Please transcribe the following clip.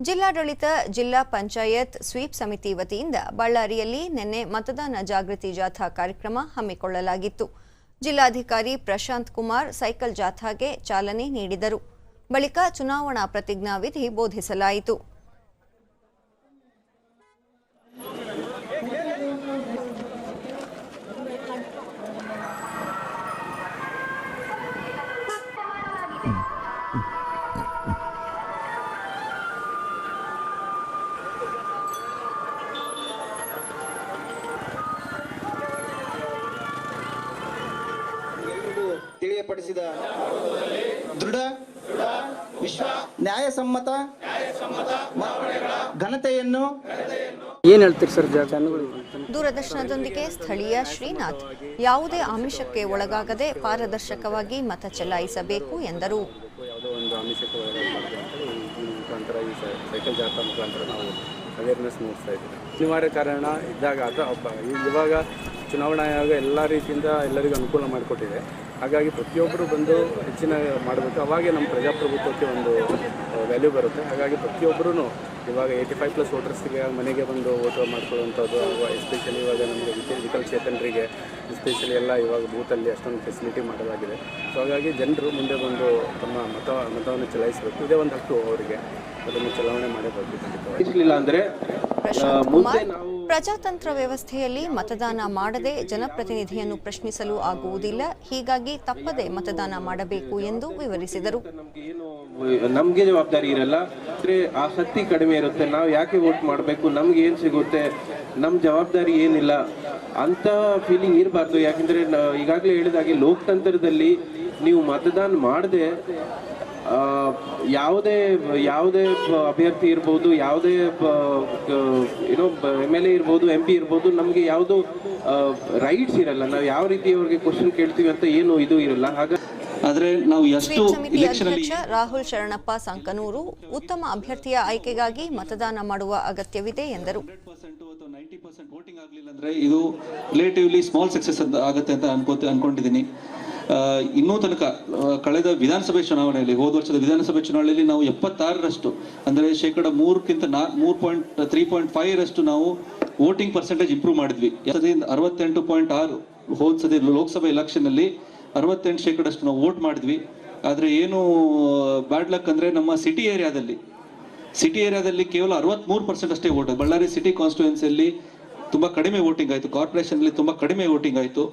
ಜಿಲ್ಲಾಡಳಿತ ಜಿಲ್ಲಾ ಪಂಚಾಯತ್ ಸ್ವೀಪ್ ಸಮಿತಿ ವತಿಯಿಂದ ಬಳ್ಳಾರಿಯಲ್ಲಿ ನಿನ್ನೆ ಮತದಾನ ಜಾಗೃತಿ ಜಾಥಾ ಕಾರ್ಯಕ್ರಮ ಹಮ್ಮಿಕೊಳ್ಳಲಾಗಿತ್ತು. ಜಿಲ್ಲಾಧಿಕಾರಿ ಪ್ರಶಾಂತ್ ಕುಮಾರ್ ಸೈಕಲ್ ಜಾಥಾಗೆ ಚಾಲನೆ ನೀಡಿದರು. ಬಳಿಕ ಚುನಾವಣಾ ಪ್ರತಿಜ್ಞಾವಿಧಿ ಬೋಧಿಸಲಾಯಿತು. ತಿಳಿಯಪಡಿಸಿದ ದೃಢ ನ್ಯಾಯಸಮ್ಮತ ಘನತೆಯನ್ನು ಏನು ಹೇಳ್ತೀರಿ ಸರ್? ದೂರದರ್ಶನದೊಂದಿಗೆ ಸ್ಥಳೀಯ ಶ್ರೀನಾಥ್ ಯಾವುದೇ ಆಮಿಷಕ್ಕೆ ಒಳಗಾಗದೆ ಪಾರದರ್ಶಕವಾಗಿ ಮತ ಚಲಾಯಿಸಬೇಕು ಎಂದರು. ಯಾವುದೋ ಒಂದು ಆಮಿಷಕ್ಕೆ ಒಳಗಾಗಬಾರ್ದು ಮುಖಾಂತರ ಈ ಸೈಕಲ್ ಜಾಥಾ ಮುಖಾಂತರ ನಾವು ಅವೇರ್ನೆಸ್ ಮೂಡಿಸ್ತಾ ಇದ್ದೀವಿ. ಅನಿವಾರ್ಯ ಕಾರಣ ಇದ್ದಾಗ ಇವಾಗ ಚುನಾವಣಾ ಆಯೋಗ ಎಲ್ಲ ರೀತಿಯಿಂದ ಎಲ್ಲರಿಗೂ ಅನುಕೂಲ ಮಾಡಿಕೊಟ್ಟಿದೆ. ಹಾಗಾಗಿ ಪ್ರತಿಯೊಬ್ಬರು ಬಂದು ಹೆಚ್ಚಿನ ಮಾಡಬೇಕು. ಅವಾಗೇ ನಮ್ಮ ಪ್ರಜಾಪ್ರಭುತ್ವಕ್ಕೆ ಒಂದು ವ್ಯಾಲ್ಯೂ ಬರುತ್ತೆ. ಹಾಗಾಗಿ ಪ್ರತಿಯೊಬ್ಬರೂ ಇವಾಗ 85+ ವೋಟರ್ಸ್ಗೆ ಮನೆಗೆ ಬಂದು ವೋಟ್ ಮಾಡ್ಕೊಳ್ಳುವಂಥದ್ದು, ಎಸ್ಪೆಷಲಿ ಇವಾಗ ನಮಗೆ ವಿಕಲಚೇತನರಿಗೆ ಎಸ್ಪೆಷಲಿ ಎಲ್ಲ ಇವಾಗ ಬೂತಲ್ಲಿ ಅಷ್ಟೊಂದು ಫೆಸಿಲಿಟಿ ಮಾಡಲಾಗಿದೆ. ಸೊ ಹಾಗಾಗಿ ಜನರು ಮುಂದೆ ಬಂದು ತಮ್ಮ ಮತವನ್ನು ಚಲಾಯಿಸಬೇಕು. ಇದೇ ಒಂದು ಹಕ್ಕು ಅವರಿಗೆ, ಅದನ್ನು ಚಲಾವಣೆ ಮಾಡಬೇಕು. ಅಂದರೆ ಪ್ರಜಾತಂತ್ರ ವ್ಯವಸ್ಥೆಯಲ್ಲಿ ಮತದಾನ ಮಾಡದೆ ಜನಪ್ರತಿನಿಧಿಯನ್ನು ಪ್ರಶ್ನಿಸಲು ಆಗುವುದಿಲ್ಲ. ಹೀಗಾಗಿ ತಪ್ಪದೆ ಮತದಾನ ಮಾಡಬೇಕು ಎಂದು ವಿವರಿಸಿದರು. ನಮ್ಗೆ ಜವಾಬ್ದಾರಿ ಇರಲ್ಲ, ಆಸಕ್ತಿ ಕಡಿಮೆ ಇರುತ್ತೆ. ನಾವು ಯಾಕೆ ವೋಟ್ ಮಾಡಬೇಕು, ನಮ್ಗೆ ಏನು ಸಿಗುತ್ತೆ, ನಮ್ಮ ಜವಾಬ್ದಾರಿ ಏನಿಲ್ಲ ಅಂತ ಫೀಲಿಂಗ್ ಇರಬಾರ್ದು. ಯಾಕೆಂದ್ರೆ ಈಗಾಗಲೇ ಹೇಳಿದಾಗೆ ಲೋಕತಂತ್ರದಲ್ಲಿ ನೀವು ಮತದಾನ ಮಾಡದೆ ಯಾವುದೇ ಅಭ್ಯರ್ಥಿ ಇರ್ಬೋದು, ಯಾವುದೇ MLA ಇರ್ಬೋದು, MP ಇರ್ಬೋದು, ನಮಗೆ ಯಾವುದೋ ರೈಟ್ಸ್ ಇರಲ್ಲ. ನಾವು ಯಾವ ರೀತಿ ಅವ್ರಿಗೆ ಕ್ವಶನ್ ಕೇಳ್ತೀವಿ ಅಂತ ಏನು ಇದು ಇರಲ್ಲ. ಆದ್ರೆ ನಾವು ಎಷ್ಟು ಇಲೆಕ್ಷನ್ ಅಲ್ಲಿ ರಾಹುಲ್ ಶರಣಪ್ಪ ಸಂಕನೂರು ಉತ್ತಮ ಅಭ್ಯರ್ಥಿಯ ಆಯ್ಕೆಗಾಗಿ ಮತದಾನ ಮಾಡುವ ಅಗತ್ಯವಿದೆ ಎಂದರು. 90% ವೋಟಿಂಗ್ ಆಗಲಿಲ್ಲ ಅಂದ್ರೆ ಇದು ರಿಲೇಟಿವ್ಲಿ ಸ್ಮಾಲ್ ಸಕ್ಸಸ್ ಆಗುತ್ತೆ ಅಂತ ಅನ್ಕೊಂಡಿದ್ದೀನಿ. ಇನ್ನೂ ತನಕ ಕಳೆದ ವಿಧಾನಸಭೆ ಚುನಾವಣೆಯಲ್ಲಿ, ಹೋದ ವರ್ಷದ ವಿಧಾನಸಭೆ ಚುನಾವಣೆಯಲ್ಲಿ ನಾವು 76% ಅಂದರೆ 3.5% ನಾವು ವೋಟಿಂಗ್ ಪರ್ಸೆಂಟೇಜ್ ಇಂಪ್ರೂವ್ ಮಾಡಿದ್ವಿ. 68.6 ಹೋದ ಸತಿ ಲೋಕಸಭೆ ಎಲೆಕ್ಷನ್ ಅಲ್ಲಿ 68% ನಾವು ವೋಟ್ ಮಾಡಿದ್ವಿ. ಆದ್ರೆ ಏನು ಬ್ಯಾಡ್ ಲಕ್ ಅಂದ್ರೆ ನಮ್ಮ ಸಿಟಿ ಏರಿಯಾದಲ್ಲಿ ಕೇವಲ 63% ಅಷ್ಟೇ ವೋಟ್. ಬಳ್ಳಾರಿ ಸಿಟಿ ಕಾನ್ಸ್ಟಿಟ್ಯೂನ್ಸಿಯಲ್ಲಿ ತುಂಬಾ ಕಡಿಮೆ ವೋಟಿಂಗ್ ಆಯಿತು, ಕಾರ್ಪೊರೇಷನ್ ಅಲ್ಲಿ ತುಂಬಾ ಕಡಿಮೆ ವೋಟಿಂಗ್ ಆಯಿತು.